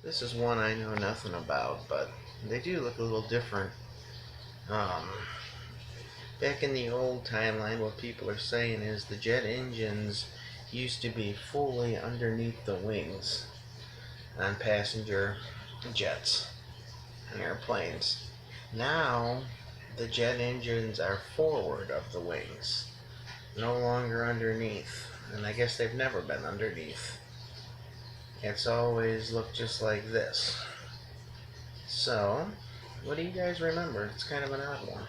This is one I know nothing about, but they do look a little different. Um, Back in the old timeline, what people are saying is the jet engines used to be fully underneath the wings on passenger jets and airplanes. Now, the jet engines are forward of the wings, no longer underneath. And I guess they've never been underneath. It's always looked just like this. So, what do you guys remember? It's kind of an odd one.